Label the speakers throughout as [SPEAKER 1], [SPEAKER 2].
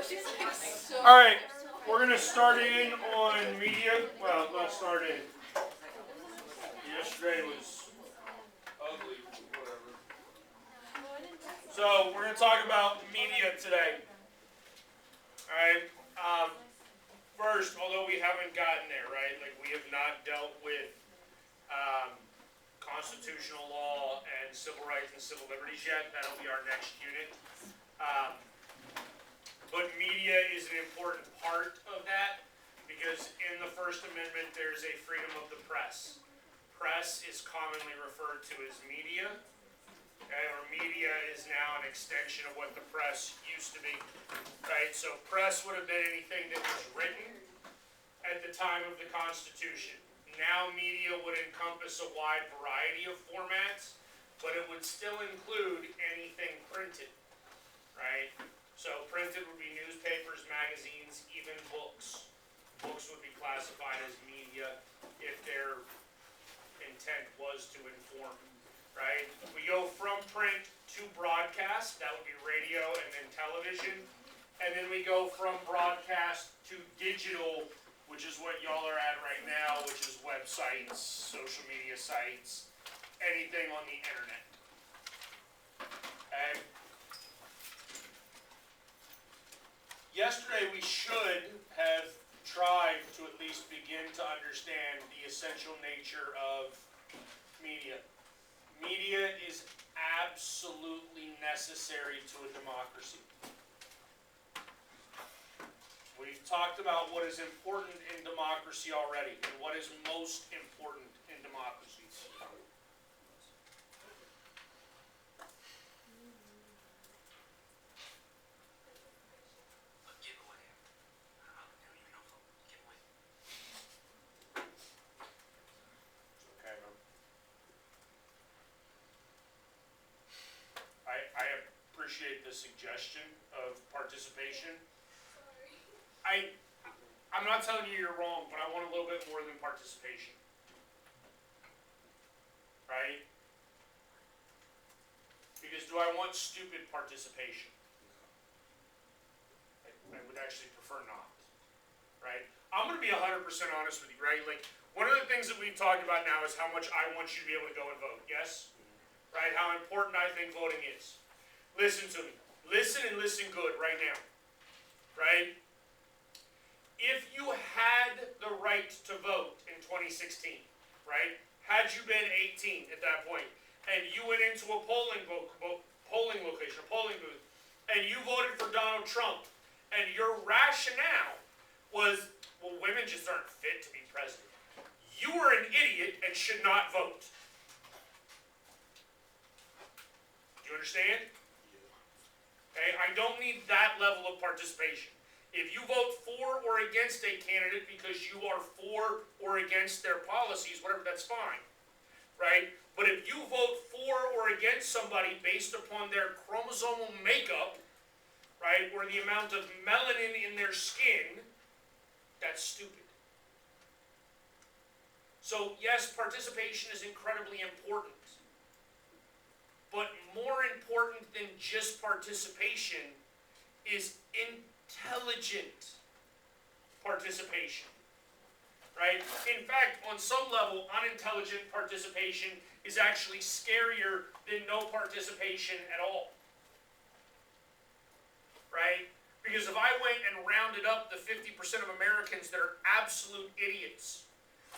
[SPEAKER 1] All right, we're going to start in on media. Well, let's start in. Yesterday was ugly, whatever. So, we're going to talk about media today. All right. First, although we haven't gotten there, right? Like, we have not dealt with constitutional law and civil rights and civil liberties yet. That'll be our next unit. But media is an important part of that because in the First Amendment there's a freedom of the press. Press is commonly referred to as media, okay? Or media is now an extension of what the press used to be, right? So press would have been anything that was written at the time of the Constitution. Now media would encompass a wide variety of formats, but it would still include anything printed, right? So printed would be newspapers, magazines, even books. Books would be classified as media if their intent was to inform, right? We go from print to broadcast, that would be radio and then television. And then we go from broadcast to digital, which is what y'all are at right now, which is websites, social media sites, anything on the internet. Okay? Yesterday we should have tried to at least begin to understand the essential nature of media. Media is absolutely necessary to a democracy. We've talked about what is important in democracy already, and what is most important in democracies. I appreciate the suggestion of participation. I'm not telling you you're wrong, but I want a little bit more than participation. Right? Because do I want stupid participation? I would actually prefer not. Right? I'm going to be 100% honest with you, right? Like, one of the things that we've talked about now is how much I want you to be able to go and vote. Yes? Right? How important I think voting is. Listen to me. Listen and listen good right now. Right? If you had the right to vote in 2016, right? Had you been 18 at that point, and you went into a polling location, a polling booth, and you voted for Donald Trump, and your rationale was, well, women just aren't fit to be president. You were an idiot and should not vote. Do you understand? Okay, I don't need that level of participation. If you vote for or against a candidate because you are for or against their policies, whatever, that's fine, right? But if you vote for or against somebody based upon their chromosomal makeup, right, or the amount of melanin in their skin, that's stupid. So yes, participation is incredibly important. But more important than just participation is intelligent participation, right? In fact, on some level, unintelligent participation is actually scarier than no participation at all, right? Because if I went and rounded up the 50% of Americans that are absolute idiots,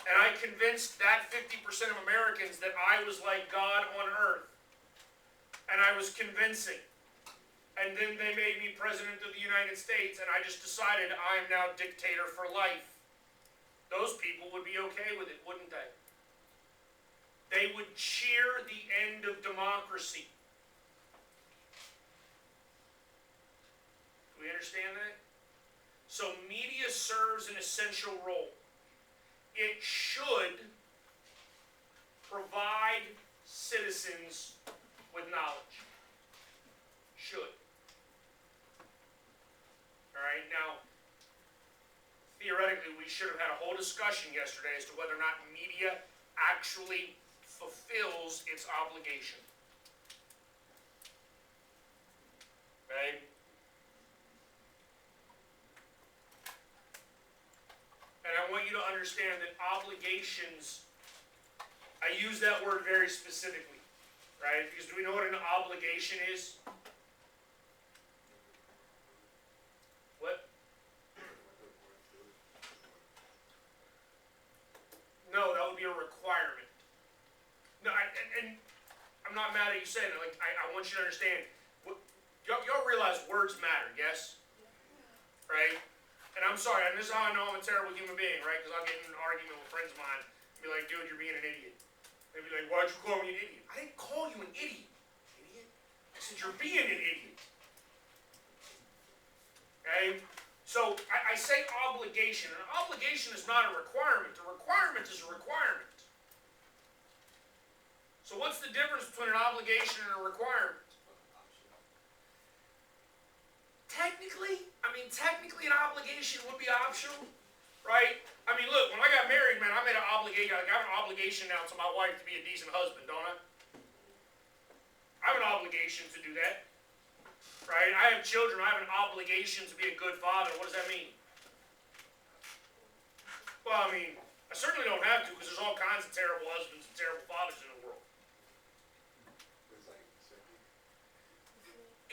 [SPEAKER 1] and I convinced that 50% of Americans that I was like God on earth, and I was convincing, and then they made me President of the United States, and I just decided I am now dictator for life. Those people would be okay with it, wouldn't they? They would cheer the end of democracy. Do we understand that? So media serves an essential role. It should provide citizens with knowledge. Should. Alright, now, theoretically, we should have had a whole discussion yesterday as to whether or not media actually fulfills its obligation. Okay? understand that obligations, I use that word very specifically, right? Because do we know what an obligation is? What? No, that would be a requirement. No, and I'm not mad at you saying it. Like, I want you to understand. Y'all realize words matter, yes? Right? And I'm sorry, and this is how I know I'm a terrible human being, right? Because I'll get in an argument with friends of mine and be like, dude, you're being an idiot. They'd be like, why'd you call me an idiot? I didn't call you an idiot, idiot. I said, you're being an idiot. Okay? So, I say obligation. An obligation is not a requirement. A requirement is a requirement. So what's the difference between an obligation and a requirement? Technically an obligation would be optional, right? I mean, look, when I got married, man, I made an obligation. Like, I have an obligation now to my wife to be a decent husband, don't I? I have an obligation to do that, right? I have children. I have an obligation to be a good father. What does that mean? Well, I mean, I certainly don't have to, because there's all kinds of terrible husbands and terrible fathers in the world.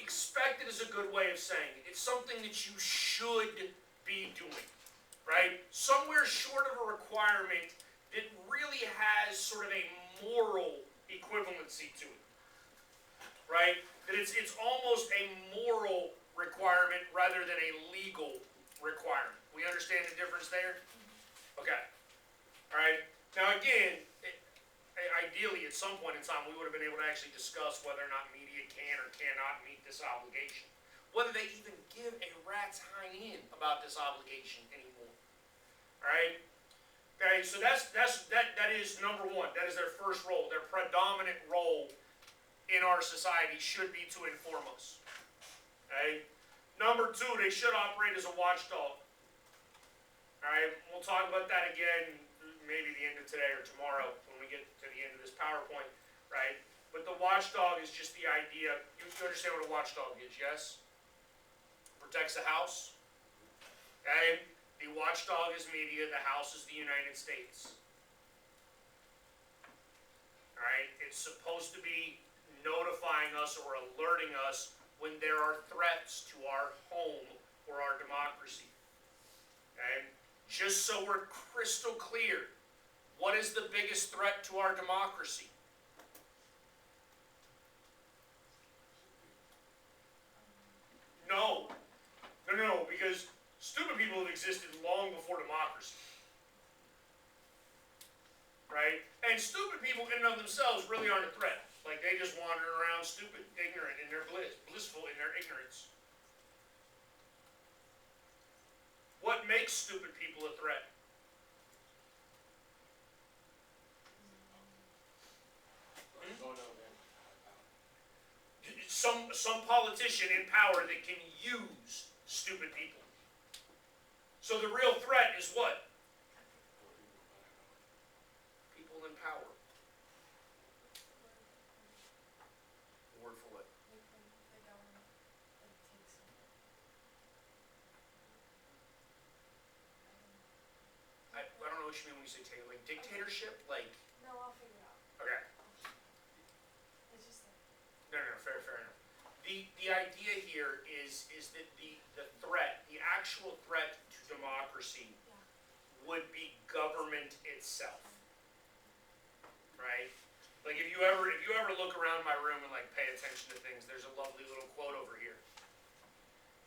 [SPEAKER 1] Expected is a good way of saying it. It's something that you should be doing, right? Somewhere short of a requirement that really has sort of a moral equivalency to it, right? That it's almost a moral requirement rather than a legal requirement. We understand the difference there? Okay. All right. Now again, ideally at some point in time we would have been able to actually discuss whether or not media can or cannot meet this obligation. Whether they even give a rat's hind end about this obligation anymore. All right. Okay. So that is number one. That is their first role. Their predominant role in our society should be to inform us. Okay. Number two, they should operate as a watchdog. All right. We'll talk about that again maybe the end of today or tomorrow when we get to the end of this PowerPoint, right? But the watchdog is just the idea. You understand what a watchdog is, yes? Protects the house. Okay? The watchdog is media. The house is the United States. All right? It's supposed to be notifying us or alerting us when there are threats to our home or our democracy. Okay? Just so we're crystal clear, what is the biggest threat to our democracy? No, because stupid people have existed long before democracy. Right? And stupid people in and of themselves really aren't a threat. Like, they just wander around stupid, ignorant in their blissful in their ignorance. What makes stupid people a threat? Some politician in power that can use stupid people. So the real threat is what? People in power. Word for what? I don't know what you mean when you say like dictatorship, like.
[SPEAKER 2] No, I'll figure it out.
[SPEAKER 1] Okay.
[SPEAKER 2] It's just like.
[SPEAKER 1] No, fair enough. The idea here is that the threat, the actual threat to democracy, would be government itself. Right? Like if you ever look around my room and like pay attention to things, there's a lovely little quote over here.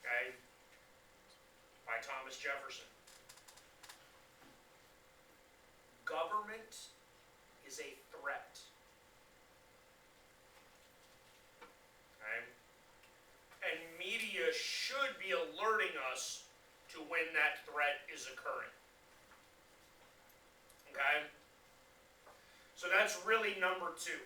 [SPEAKER 1] Okay? By Thomas Jefferson. Government is a threat. Okay? And media should be alerting us to when that threat is occurring. Okay? So that's really number two.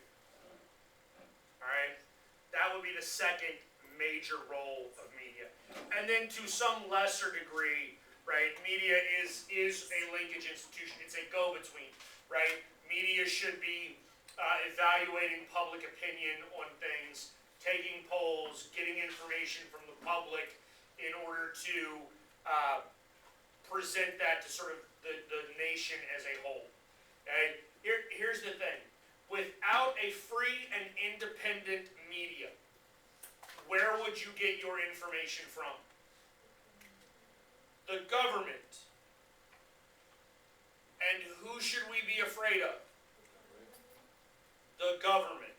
[SPEAKER 1] Alright? That would be the second major role of media. And then to some lesser degree, right, media is a linkage institution. It's a go-between, right? Media should be evaluating public opinion on things, taking polls, getting information from the public in order to present that to sort of the nation as a whole. Okay? Here's the thing. Without a free and independent media, where would you get your information from? The government. And who should we be afraid of? The government.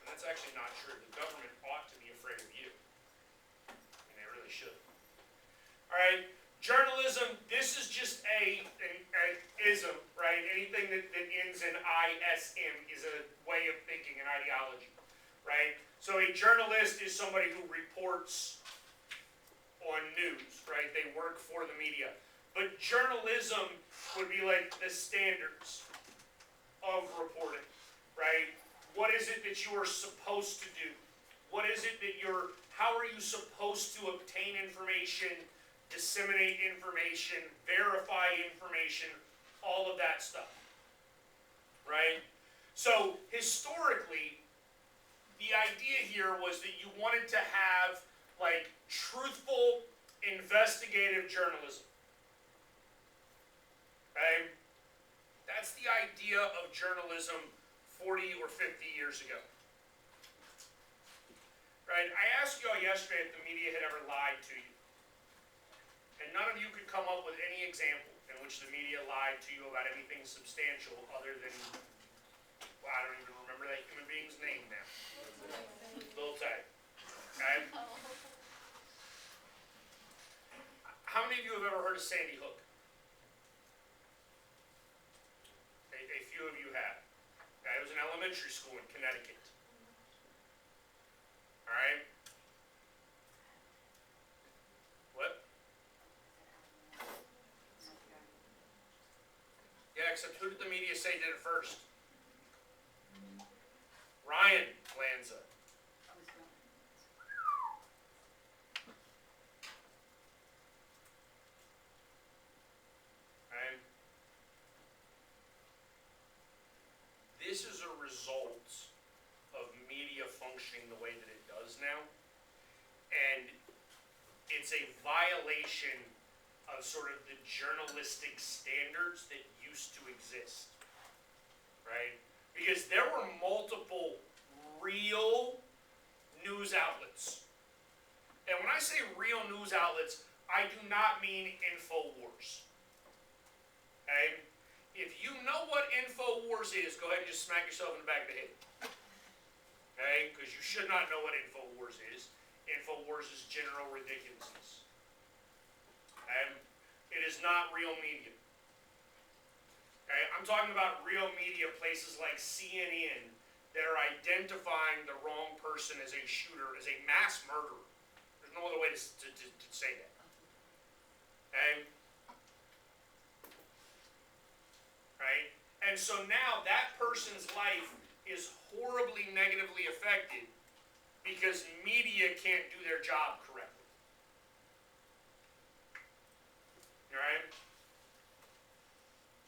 [SPEAKER 1] And that's actually not true. The government ought to be afraid of you. And they really should. Alright, journalism, this is just an ism, right? Anything that ends in ISM is a way of thinking, an ideology, right? So a journalist is somebody who reports on news, right? They work for the media. But journalism would be like the standards of reporting, right? What is it that you are supposed to do? What is it that how are you supposed to obtain information, disseminate information, verify information, all of that stuff, right? So historically, the idea here was that you wanted to have like truthful, investigative journalism. Okay? That's the idea of journalism 40 or 50 years ago. Right? I asked you all yesterday if the media had ever lied to you. And none of you could come up with any example in which the media lied to you about anything substantial other than, well, I don't even remember that human being's name now. Lil Tay. Okay? How many of you have ever heard of Sandy Hook? A few of you have. Okay, it was an elementary school in Connecticut. Alright? What? Yeah, except who did the media say did it first? Ryan Lanza. Right? This is a result of media functioning the way that it does now. And it's a violation of sort of the journalistic standards that used to exist. Right? Because there were multiple real news outlets. And when I say real news outlets, I do not mean InfoWars. Okay? If you know what InfoWars is, go ahead and just smack yourself in the back of the head. Okay? Because you should not know what InfoWars is. InfoWars is general ridiculousness. It is not real media. Okay? I'm talking about real media, places like CNN, that are identifying the wrong person as a shooter, as a mass murderer. There's no other way to say that. Okay? Right? And so now that person's life is horribly negatively affected because media can't do their job correctly. Alright?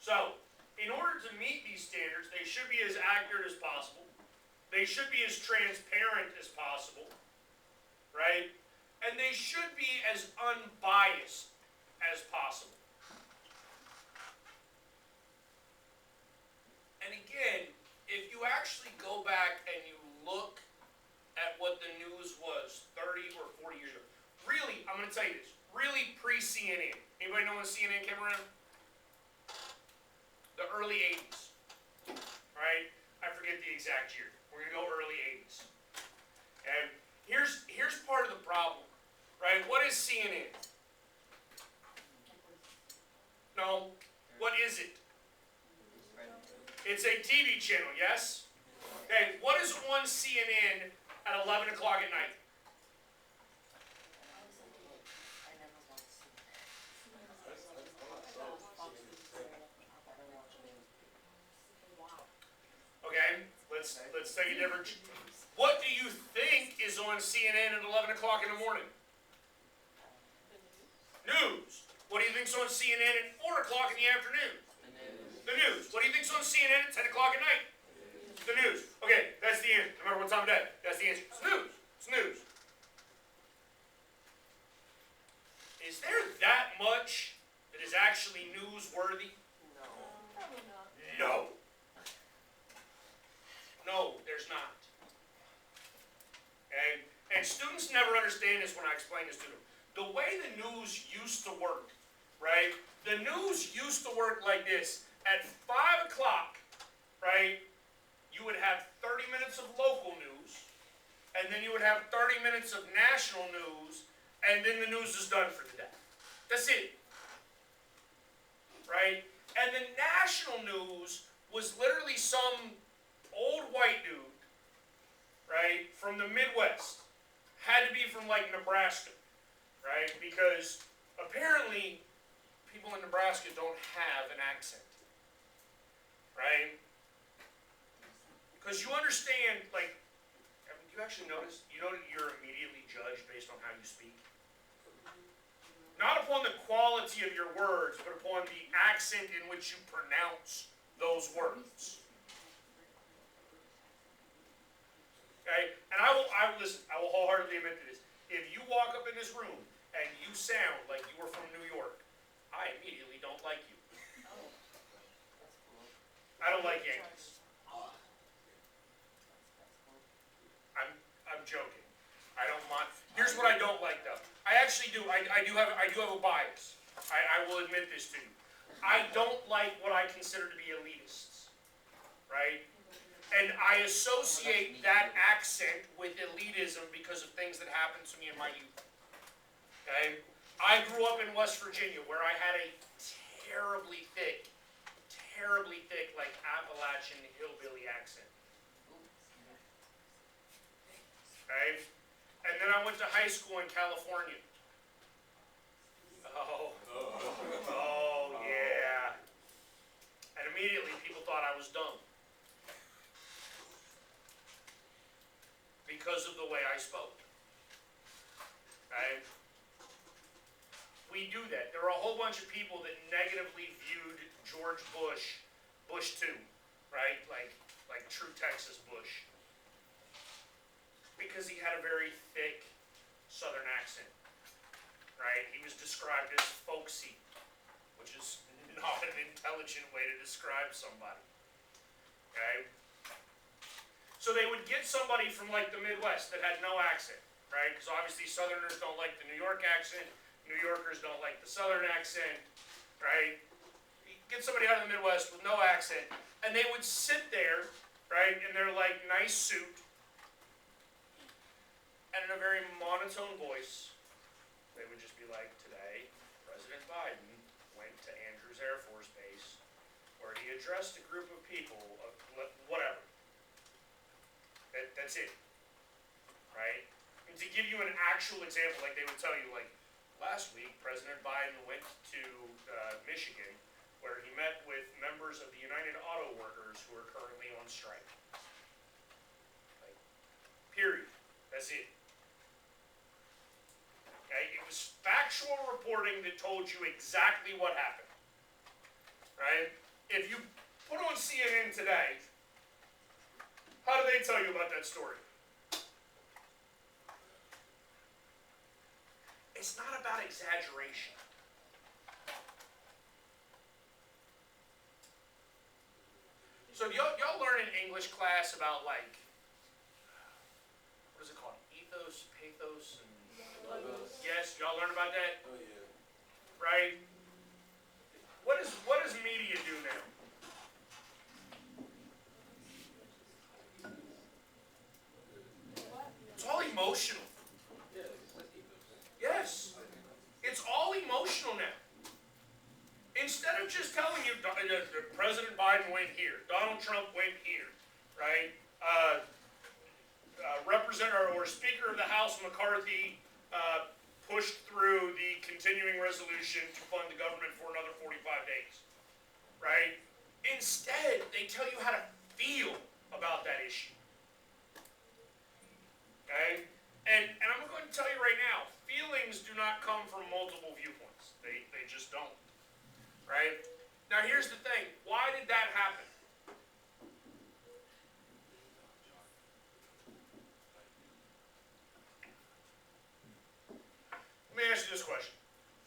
[SPEAKER 1] So, in order to meet these standards, they should be as accurate as possible. They should be as transparent as possible. Right? And they should be as unbiased as possible. And again, if you actually go back and you look at what the news was 30 or 40 years ago, really, I'm going to tell you this, really pre-CNN. Anybody know when CNN came around? The early 80s. Right? I forget the exact year. We're going to go early 80s. And here's part of the problem. Right? What is CNN? No. What is it? It's a TV channel, yes? Okay, what is on CNN at 11 o'clock at night? Okay, let's take a different. What do you think is on CNN at 11 o'clock in the morning? News. What do you think's on CNN at 4 o'clock in the afternoon? The news. What do you think's on CNN at 10 o'clock at night? The news. Okay, that's the answer. No matter what time of day, that's the answer. It's news. It's news. is there that much that is actually newsworthy?
[SPEAKER 2] Probably not.
[SPEAKER 1] No. No, there's not. And students never understand this when I explain this to them. The way the news used to work, right? The news used to work like this. At 5 o'clock, right, you would have 30 minutes of local news, and then you would have 30 minutes of national news, and then the news is done for the day. That's it. Right? And the national news was literally some old white dude, right, from the Midwest. Had to be from like Nebraska, right? Because apparently people in Nebraska don't have an accent, right? Because you understand, like, do you actually notice, you know that you're immediately judged based on how you speak? Not upon the quality of your words, but upon the accent in which you pronounce those words. Okay? And I will wholeheartedly admit to this. If you walk up in this room and you sound like you were from New York, I immediately don't like you. I don't like Yankees. I'm joking. I don't mind. Here's what I don't like though. I actually do. I do have a bias. I will admit this to you. I don't like what I consider to be elitists, right? And I associate that accent with elitism because of things that happened to me in my youth. Okay? I grew up in West Virginia where I had a terribly thick, like Appalachian hillbilly accent. Okay? And then I went to high school in California. Oh yeah. And immediately people thought I was dumb. Because of the way I spoke. Right? We do that. There were a whole bunch of people that negatively viewed George Bush, Bush 2, right? Like true Texas Bush. Because he had a very thick Southern accent. Right? He was described as folksy, which is not an intelligent way to describe somebody. Okay? So they would get somebody from like the Midwest that had no accent, right? Because obviously Southerners don't like the New York accent, New Yorkers don't like the Southern accent, right? You get somebody out of the Midwest with no accent, and they would sit there, right, in their like nice suit, and in a very monotone voice, they would just be like, today, President Biden went to Andrews Air Force Base, where he addressed a group of people, of whatever. That's it, right? And to give you an actual example, like they would tell you, like, last week, President Biden went to Michigan, where he met with members of the United Auto Workers who are currently on strike. Like, period. That's it. Okay? It was factual reporting that told you exactly what happened. Right? If you put on CNN today, how do they tell you about that story? It's not about exaggeration. So y'all learn in English class about like, what is it called? Ethos, pathos, and
[SPEAKER 2] Logos.
[SPEAKER 1] yes, y'all learn about that,
[SPEAKER 3] Oh, yeah.
[SPEAKER 1] right? What does media do now?
[SPEAKER 2] What?
[SPEAKER 1] It's all emotional.
[SPEAKER 3] Yeah, it's like ethos.
[SPEAKER 1] Yes, it's all emotional now. Instead of just telling you President Biden went here, Donald Trump went here, right? Representative or Speaker of the House McCarthy pushed through the continuing resolution to fund the government for another 45 days, right? Instead, they tell you how to feel about that issue. Okay? And I'm going to tell you right now, feelings do not come from multiple viewpoints. They just don't. Right? Now here's the thing. Why did that happen? Let me ask you this question.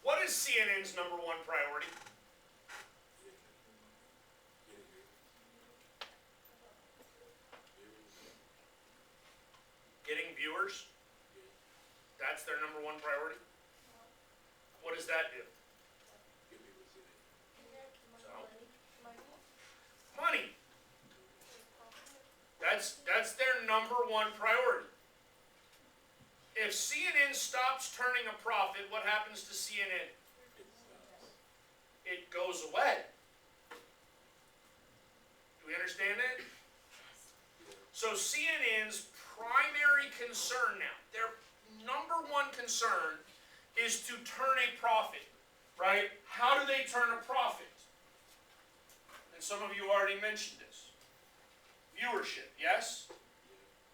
[SPEAKER 1] What is CNN's number one priority? Getting viewers. That's their number one priority. What does that do? Money. That's their number one priority. If CNN stops turning a profit, what happens to CNN? It goes away. Do we understand that? So CNN's primary concern now, their number one concern is to turn a profit, right? How do they turn a profit? And some of you already mentioned this. Viewership, yes?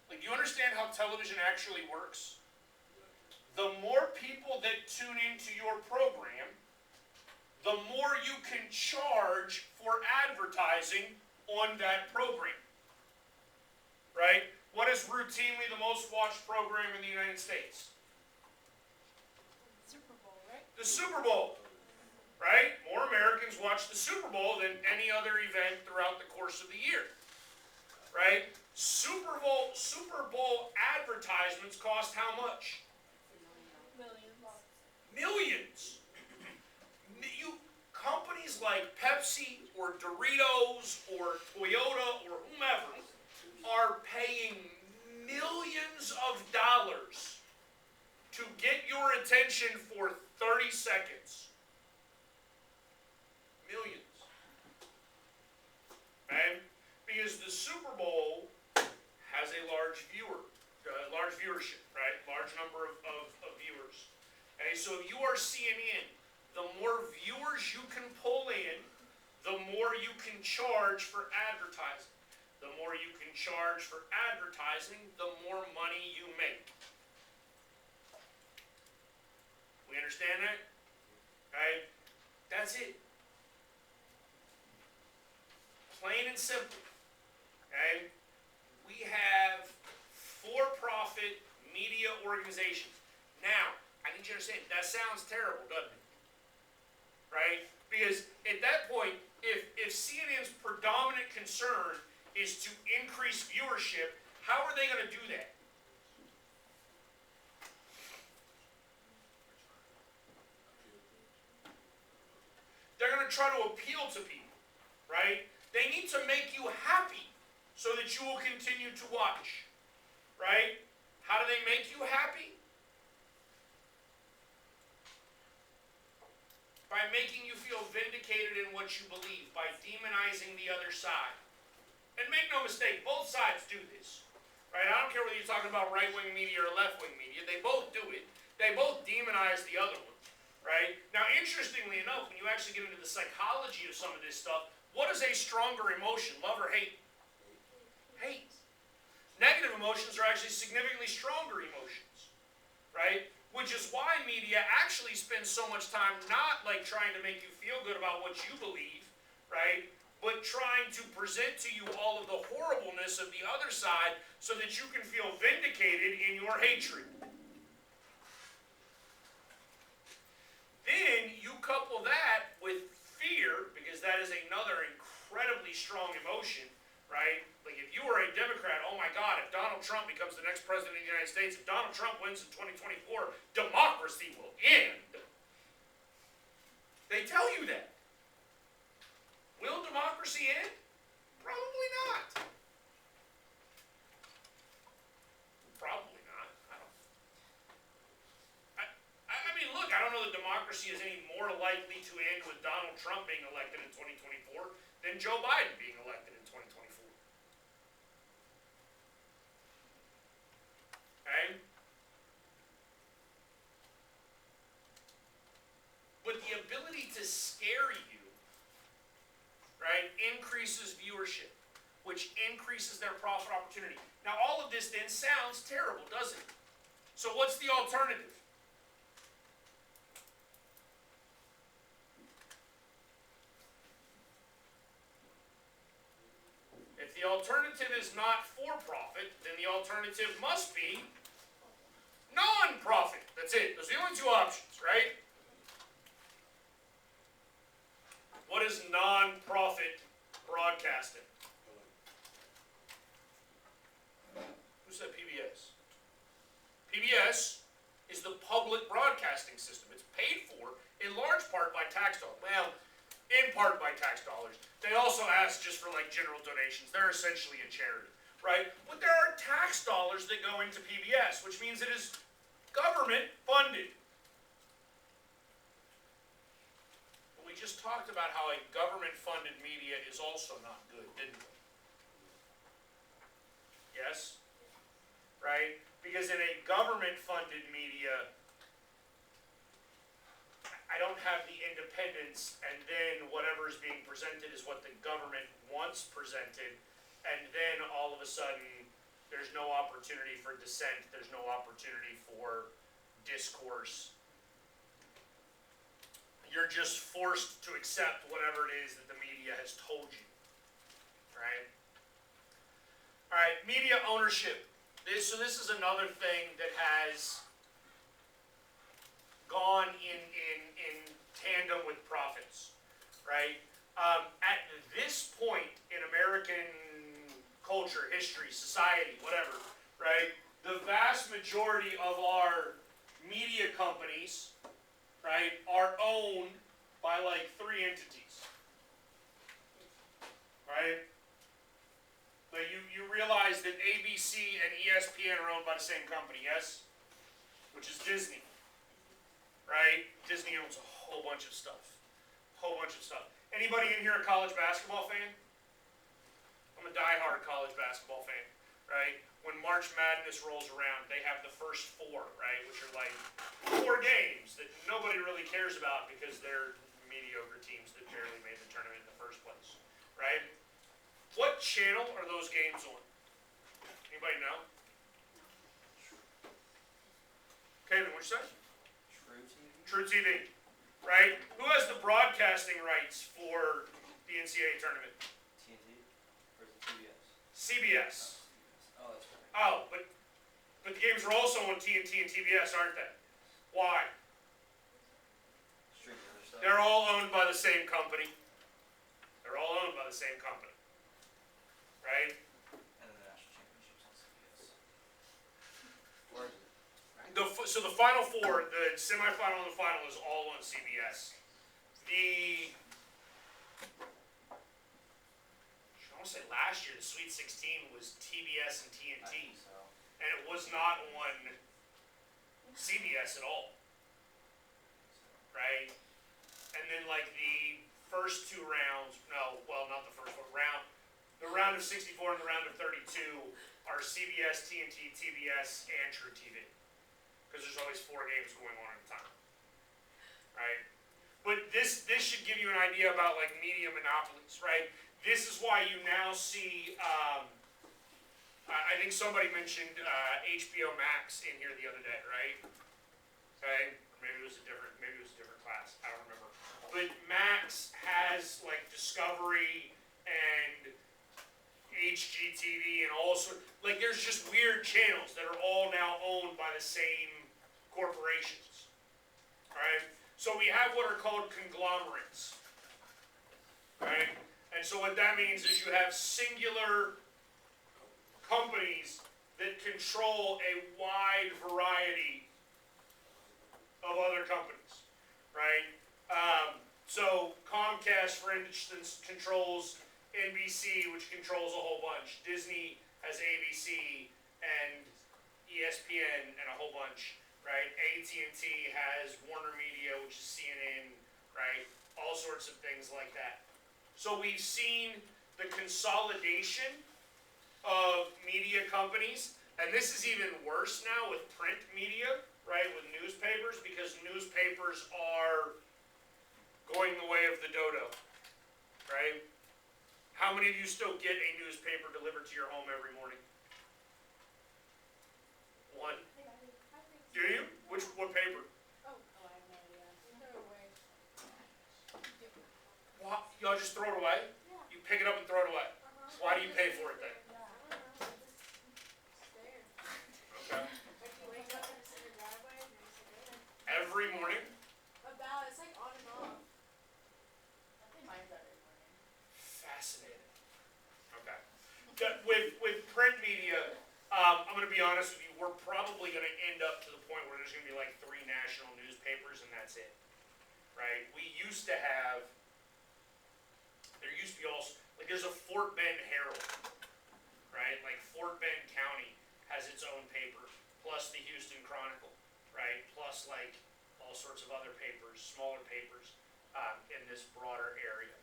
[SPEAKER 1] Like, you understand how television actually works? The more people that tune into your program, the more you can charge for advertising on that program. Right? What is routinely the most watched program in the United States?
[SPEAKER 2] Super Bowl, right?
[SPEAKER 1] The Super Bowl. Right? More Americans watch the Super Bowl than any other event throughout the course of the year. Right? Super Bowl advertisements cost how much? Millions. Companies like Pepsi or Doritos or Toyota or whomever are paying millions of dollars to get your attention for 30 seconds. Millions. Okay? Because the Super Bowl has a large viewership, right? Large number of viewers. Okay, so if you are CNN, the more viewers you can pull in, the more you can charge for advertising. The more you can charge for advertising, the more money you make. We understand that? Okay? That's it. Plain and simple. Okay? We have for-profit media organizations. Now, I need you to understand, that sounds terrible, doesn't it? Right? Because at that point, if CNN's predominant concern is to increase viewership, how are they going to do that? They're going to try to appeal to people, right? They need to make you happy so that you will continue to watch, right? How do they make you happy? By making you feel vindicated in what you believe, by demonizing the other side. And make no mistake, both sides do this, right? I don't care whether you're talking about right-wing media or left-wing media, they both do it. They both demonize the other one, right? Now, interestingly enough, when you actually get into the psychology of some of this stuff, what is a stronger emotion, love or hate? Hate. Negative emotions are actually significantly stronger emotions, right? Which is why media actually spends so much time not like trying to make you feel good about what you believe, right? But trying to present to you all of the horribleness of the other side so that you can feel vindicated in your hatred. Then you couple that with fear, because that is another incredibly strong emotion, right? Like if you are a Democrat, oh my God, if Donald Trump becomes the next president of the United States, if Donald Trump wins in 2024, democracy will end. They tell you that. Will democracy end? Probably not. Probably not. I mean, look, I don't know that democracy is any more likely to end with Donald Trump being elected in 2024 than Joe Biden being elected in 2024. Okay? But the ability to scare you, right, increases viewership, which increases their profit opportunity. Now, all of this then sounds terrible, doesn't it? So what's the alternative? If the alternative is not for profit, then the alternative must be non-profit. That's it. Those are the only two options, right? paid for in large part by tax dollars. Well, in part by tax dollars. They also ask just for like general donations. They're essentially a charity, right? But there are tax dollars that go into PBS, which means it is government funded. But we just talked about how a government funded media is also not good, didn't we? Yes? Right? Because in a government funded media, I don't have the independence, and then whatever is being presented is what the government wants presented, and then all of a sudden, there's no opportunity for dissent, there's no opportunity for discourse. You're just forced to accept whatever it is that the media has told you, right? All right, media ownership. So this is another thing that has gone in tandem with profits, right? At this point in American culture, history, society, whatever, right? The vast majority of our media companies, right, are owned by like 3 entities, right? But you realize that ABC and ESPN are owned by the same company, yes? Which is Disney, right? Disney owns a whole bunch of stuff. Anybody in here a college basketball fan? I'm a diehard college basketball fan, right? When March Madness rolls around, they have the first 4, right? Which are like 4 games that nobody really cares about because they're mediocre teams that barely made the tournament in the first place, right? What channel are those games on? Anybody know? Kevin, what'd you say?
[SPEAKER 3] True TV?
[SPEAKER 1] True TV, right? Who has the broadcasting rights for the NCAA tournament?
[SPEAKER 3] TNT? Or is it TBS?
[SPEAKER 1] CBS.
[SPEAKER 3] Oh, that's right.
[SPEAKER 1] Oh, but the games are also on TNT and TBS, aren't they? Why?
[SPEAKER 3] Streaming other stuff?
[SPEAKER 1] They're all owned by the same company. Right?
[SPEAKER 3] And then the national championships on CBS. Or is it?
[SPEAKER 1] So the Final Four, the semifinal and the final is all on CBS. I want to say last year, the Sweet 16 was TBS and
[SPEAKER 3] I
[SPEAKER 1] TNT,
[SPEAKER 3] think so.
[SPEAKER 1] and it was not on CBS at all, right? And then like the first 2 rounds, no, well not the first one, the round of 64 and the round of 32 are CBS, TNT, TBS, and True TV. Because there's always 4 games going on at a time, right? But this should give you an idea about like media monopolies, right? This is why you now see, I think somebody mentioned HBO Max in here the other day, right? Okay, maybe it was a different class. I don't remember. But Max has like Discovery and HGTV and all sorts. Like there's just weird channels that are all now owned by the same corporations. All right. So we have what are called conglomerates. Right. And so what that means is you have singular companies that control a wide variety of other companies, right? So Comcast, for instance, controls NBC, which controls a whole bunch. Disney has ABC and ESPN and a whole bunch, right? AT&T has Warner Media, which is CNN, right? All sorts of things like that. So we've seen the consolidation of media companies, and this is even worse now with print media, right, with newspapers, because newspapers are going the way of the dodo, right? How many of you still get a newspaper delivered to your home every morning? 1? Do you? What paper?
[SPEAKER 2] Oh, I have no idea. Throw it away.
[SPEAKER 1] What? Y'all just throw it away?
[SPEAKER 2] Yeah.
[SPEAKER 1] You pick it up and throw it away? Why do you pay for it then?
[SPEAKER 2] I don't know. Just there.
[SPEAKER 1] Okay.
[SPEAKER 2] Like you wake up and it's in your driveway and you're just like,
[SPEAKER 1] Every morning?
[SPEAKER 2] About, it's like on and off. I think mine's every morning.
[SPEAKER 1] Fascinating. Okay. With print media, I'm going to be honest with you, we're probably going to end up to the point where there's there's gonna be like 3 national newspapers and that's it, right? We used to have, there used to be also, like there's a Fort Bend Herald, right? Like Fort Bend County has its own paper, plus the Houston Chronicle, right? Plus like all sorts of other papers, smaller papers, in this broader area.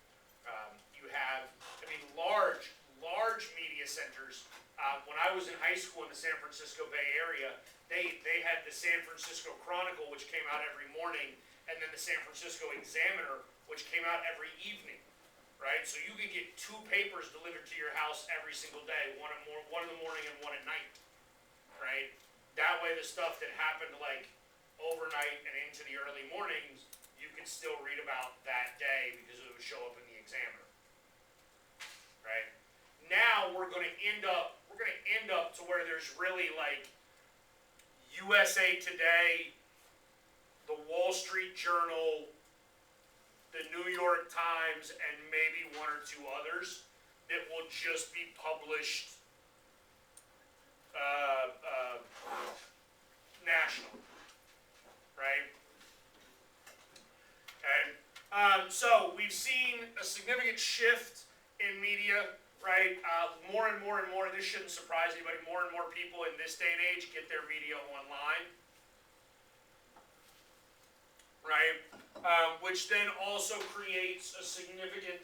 [SPEAKER 1] You have, I mean, large media centers. When I was in high school in the San Francisco Bay Area, they had the San Francisco Chronicle, which came out every morning, and then the San Francisco Examiner, which came out every evening, right? So you could get 2 papers delivered to your house every single day, one in the morning and one at night, right? That way the stuff that happened like overnight and into the early mornings, you could still read about that day because it would show up in the Examiner, right? Now we're gonna end up to where there's really like USA Today, the Wall Street Journal, the New York Times, and maybe 1 or 2 others that will just be published national, right? Okay. So we've seen a significant shift in media, right? More and more and more, this shouldn't surprise anybody, more and more people in this day and age get their media online, right? Which then also creates a significant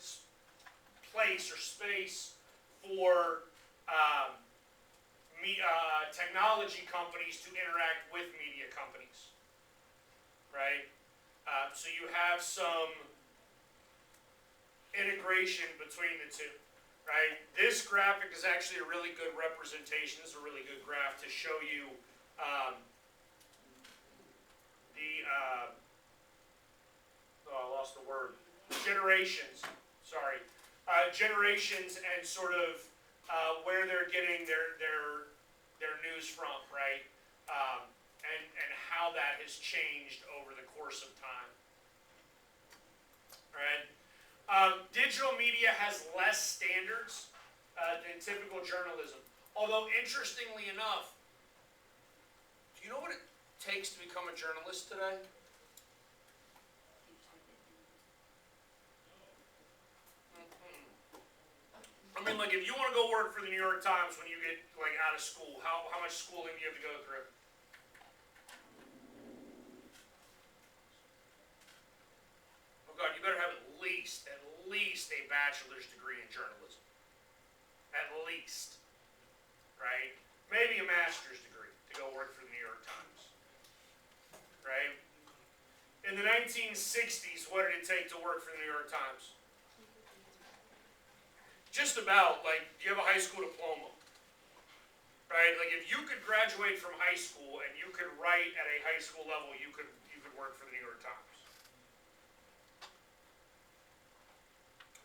[SPEAKER 1] place or space for technology companies to interact with media companies, right? So you have some integration between the two, right? This graphic is actually a really good representation. This is a really good graph to show you I lost the word. Generations, sorry. Generations and sort of where they're getting their news from, right? And how that has changed over the course of time, right? Digital media has less standards than typical journalism. Although, interestingly enough, do you know what it takes to become a journalist today? I mean, like, if you want to go work for the New York Times when you get, like, out of school, how much schooling do you have to go through? Oh, God, you better have at least a bachelor's degree in journalism. At least. Right? Maybe a master's degree to go work for the New York Times. Right? In the 1960s, what did it take to work for the New York Times? Just about, like, you have a high school diploma, right? Like, if you could graduate from high school and you could write at a high school level, you could work for the New York Times.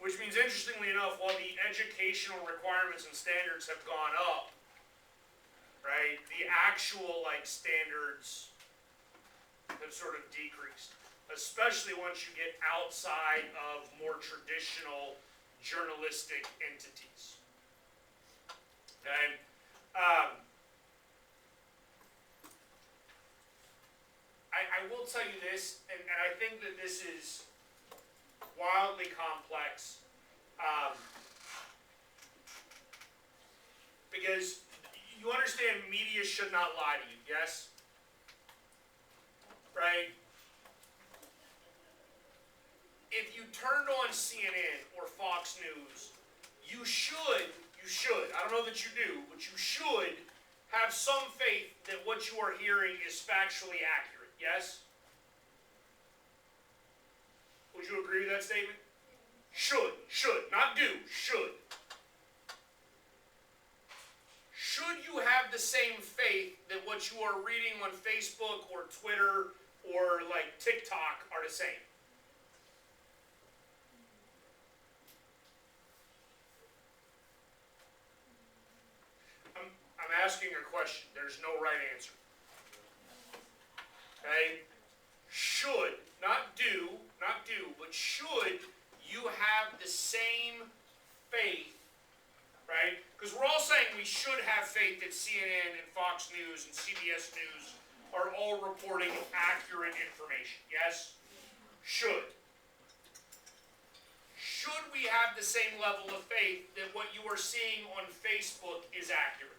[SPEAKER 1] Which means, interestingly enough, while the educational requirements and standards have gone up, right, the actual, like, standards have sort of decreased, especially once you get outside of more traditional journalistic entities. Okay? I will tell you this, and I think that this is wildly complex, because you understand media should not lie to you, yes? Right? If you turned on CNN or Fox News, you should, I don't know that you do, but you should have some faith that what you are hearing is factually accurate, yes? Would you agree with that statement? Should, not do, should. Should you have the same faith that what you are reading on Facebook or Twitter or like TikTok are the same? I'm asking a question. There's no right answer. Okay? Should, not do, but should you have the same faith, right? Because we're all saying we should have faith that CNN and Fox News and CBS News are all reporting accurate information? Yes? Should. Should we have the same level of faith that what you are seeing on Facebook is accurate?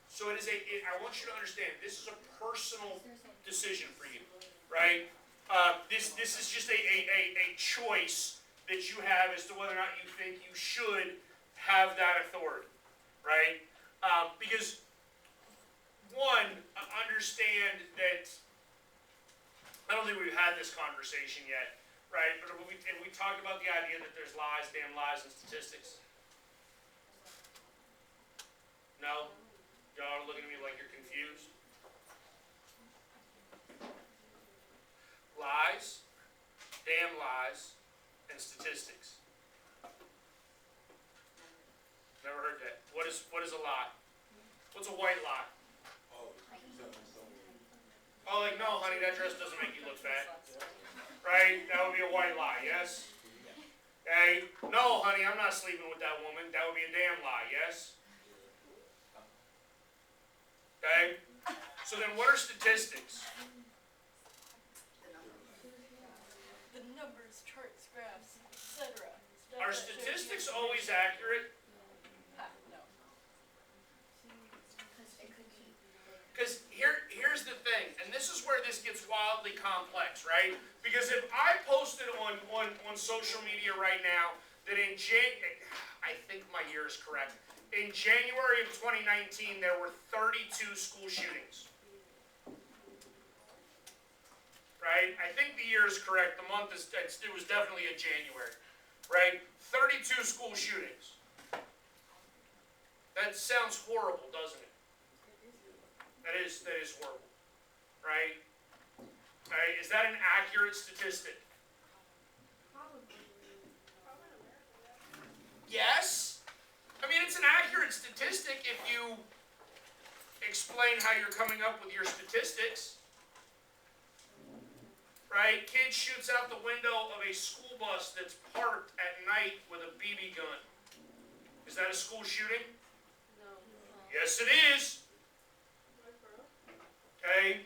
[SPEAKER 1] So I want you to understand, this is a personal decision for you, right? This is just a choice that you have as to whether or not you think you should have that authority, right? Because, one, understand that, I don't think we've had this conversation yet, right? But we talked about the idea that there's lies, damn lies, and statistics. No? Y'all are looking at me like you're confused. Lies, damn lies, and statistics. Never heard that. What is a lie? What's a white lie? Oh, like, no, honey, that dress doesn't make you look fat. Right? That would be a white lie, yes? Okay? No, honey, I'm not sleeping with that woman. That would be a damn lie, yes? Okay? So then what are statistics?
[SPEAKER 2] The numbers, charts, graphs, etc.
[SPEAKER 1] Are statistics always accurate?
[SPEAKER 2] No.
[SPEAKER 1] Because here's the thing, and this is where this gets wildly complex, right? Because if I posted on social media right now that I think my year is correct, in January of 2019 there were 32 school shootings. Right? I think the year is correct, the month it was definitely in January. Right? 32 school shootings. That sounds horrible, doesn't it? That is horrible, right? Right? Is that an accurate statistic? Yes. I mean, it's an accurate statistic if you explain how you're coming up with your statistics. Right? Kid shoots out the window of a school bus that's parked at night with a BB gun. Is that a school shooting?
[SPEAKER 2] No.
[SPEAKER 1] Yes, it is. Okay?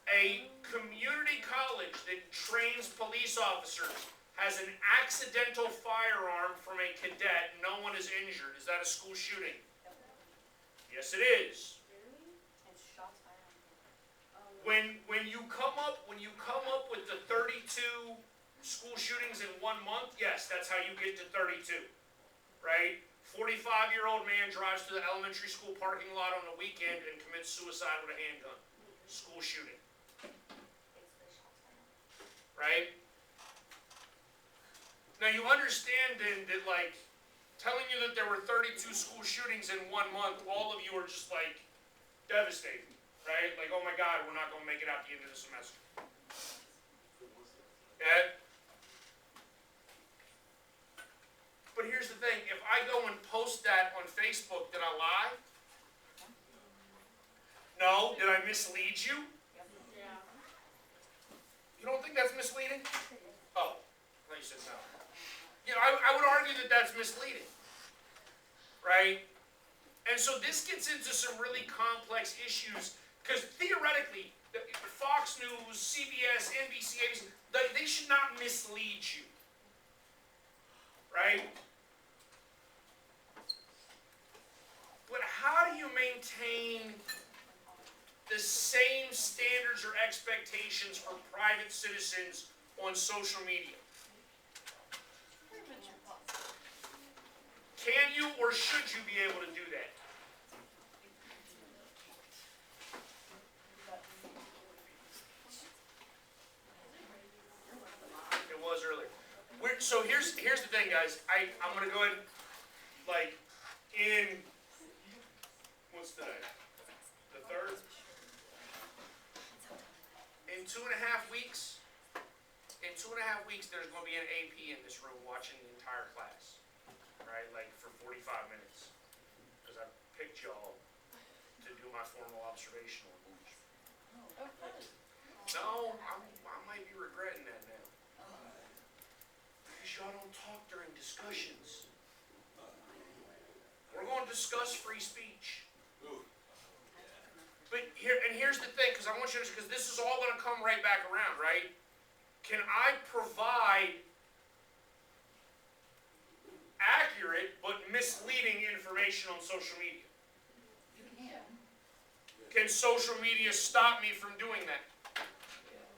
[SPEAKER 1] A community college that trains police officers has an accidental firearm from a cadet. No one is injured. Is that a school shooting? Yes, it is. When you come up with the 32 school shootings in 1 month, yes, that's how you get to 32. Right? 45-year-old man drives to the elementary school parking lot on the weekend and commits suicide with a handgun. School shooting. Right? Now you understand then that, like, telling you that there were 32 school shootings in 1 month, all of you are just like devastated, right? Like, oh my God, we're not going to make it out the end of the semester. Okay? But here's the thing, if I go and post that on Facebook, did I lie? No. Did I mislead you?
[SPEAKER 2] Yeah.
[SPEAKER 1] You don't think that's misleading? Oh, I thought you said no. You know, I would argue that that's misleading, right? And so this gets into some really complex issues, because theoretically, Fox News, CBS, NBC, ABC, they should not mislead you, right? But how do you maintain the same standards or expectations for private citizens on social media? Can you or should you be able to do that? It was earlier. So here's the thing, guys. I'm going to go ahead, like, what's today? The 3rd? In 2.5 weeks, there's going to be an AP in this room watching the entire class. Right, like for 45 minutes, because I picked y'all to do my formal observational language. No, I might be regretting that now. y'all don't talk during discussions. We're going to discuss free speech. But here's the thing, because I want you to, because this is all going to come right back around, right? Can I provide accurate but misleading information on social media?
[SPEAKER 2] You can.
[SPEAKER 1] Can social media stop me from doing that?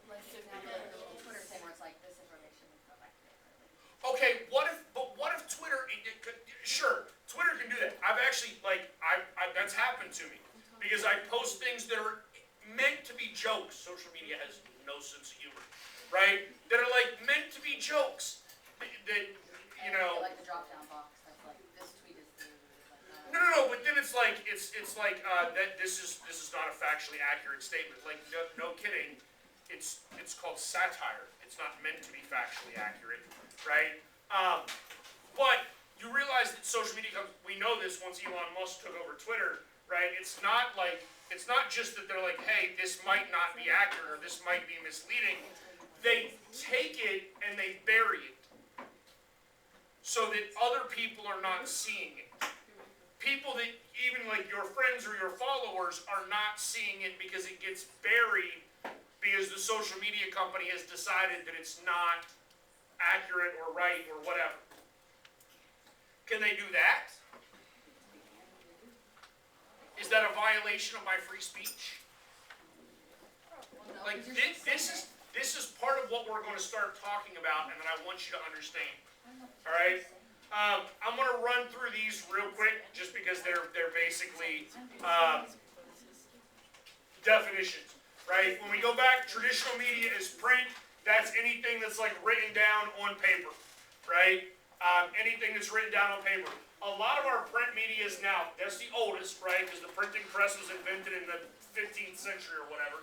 [SPEAKER 2] Like, so now the little Twitter thing where it's like, this information is not accurate.
[SPEAKER 1] Okay, what if Twitter, sure, Twitter can do that. I've actually, that's happened to me. Because I post things that are meant to be jokes. Social media has no sense of humor, right? That are meant to be jokes. That, you know.
[SPEAKER 2] Like the drop down box, that's like, this tweet is the,
[SPEAKER 1] No, but then it's like that this is not a factually accurate statement. Like, no kidding. It's called satire. It's not meant to be factually accurate, right? But you realize that social media comes. We know this once Elon Musk took over Twitter, right? It's not just that they're like, hey, this might not be accurate or this might be misleading. They take it and they bury it so that other people are not seeing it. People that even like your friends or your followers are not seeing it because it gets buried because the social media company has decided that it's not accurate or right or whatever. Can they do that? Is that a violation of my free speech? Like this is part of what we're going to start talking about, and that I want you to understand. All right. I'm going to run through these real quick, just because they're basically definitions, right? When we go back, traditional media is print. That's anything that's like written down on paper, right? Anything that's written down on paper. A lot of our print media is now, that's the oldest, right? Because the printing press was invented in the 15th century or whatever,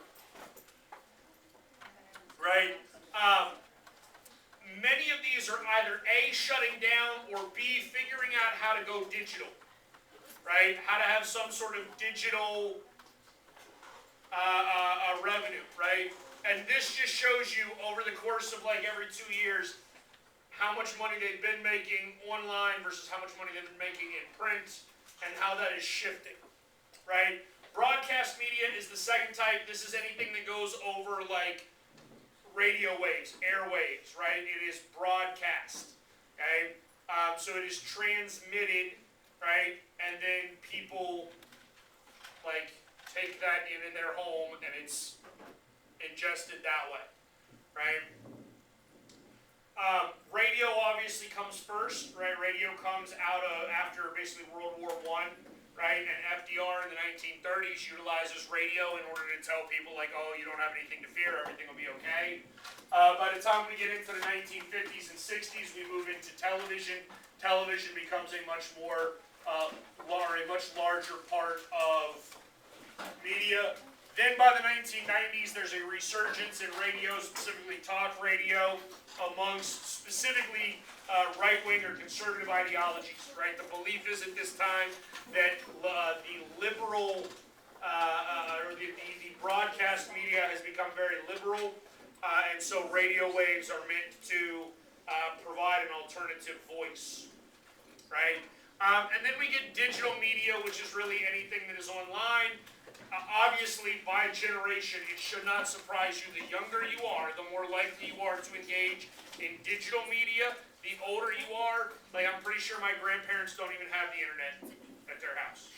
[SPEAKER 1] right? Many of these are either A, shutting down, or B, figuring out how to go digital, right? How to have some sort of digital revenue, right? And this just shows you over the course of like every 2 years how much money they've been making online versus how much money they've been making in print, and how that is shifting, right? Broadcast media is the second type. This is anything that goes over like radio waves, airwaves, right? It is broadcast, okay? So it is transmitted, right? And then people like take that in their home and it's ingested that way, right? Radio obviously comes first, right? Radio comes out of after basically World War I, right? And FDR in the 1930s utilizes radio in order to tell people like, oh, you don't have anything to fear, everything will be okay. By the time we get into the 1950s and 60s, we move into television. Television becomes a much more, a much larger part of media. Then by the 1990s, there's a resurgence in radio, specifically talk radio, amongst specifically right-wing or conservative ideologies, right? The belief is at this time that the liberal, or the broadcast media has become very liberal, and so radio waves are meant to provide an alternative voice, right? And then we get digital media, which is really anything that is online. Obviously, by generation, it should not surprise you. The younger you are, the more likely you are to engage in digital media. The older you are, like I'm pretty sure my grandparents don't even have the internet at their house.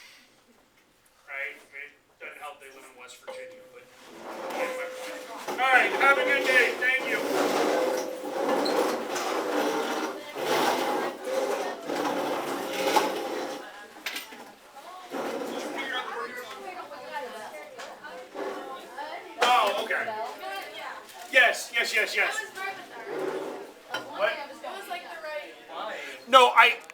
[SPEAKER 1] Right? I mean, it doesn't help they live in West Virginia, but you get my point. All right, have a good day. Thank you. Oh, okay. Yes.
[SPEAKER 2] What?
[SPEAKER 1] No,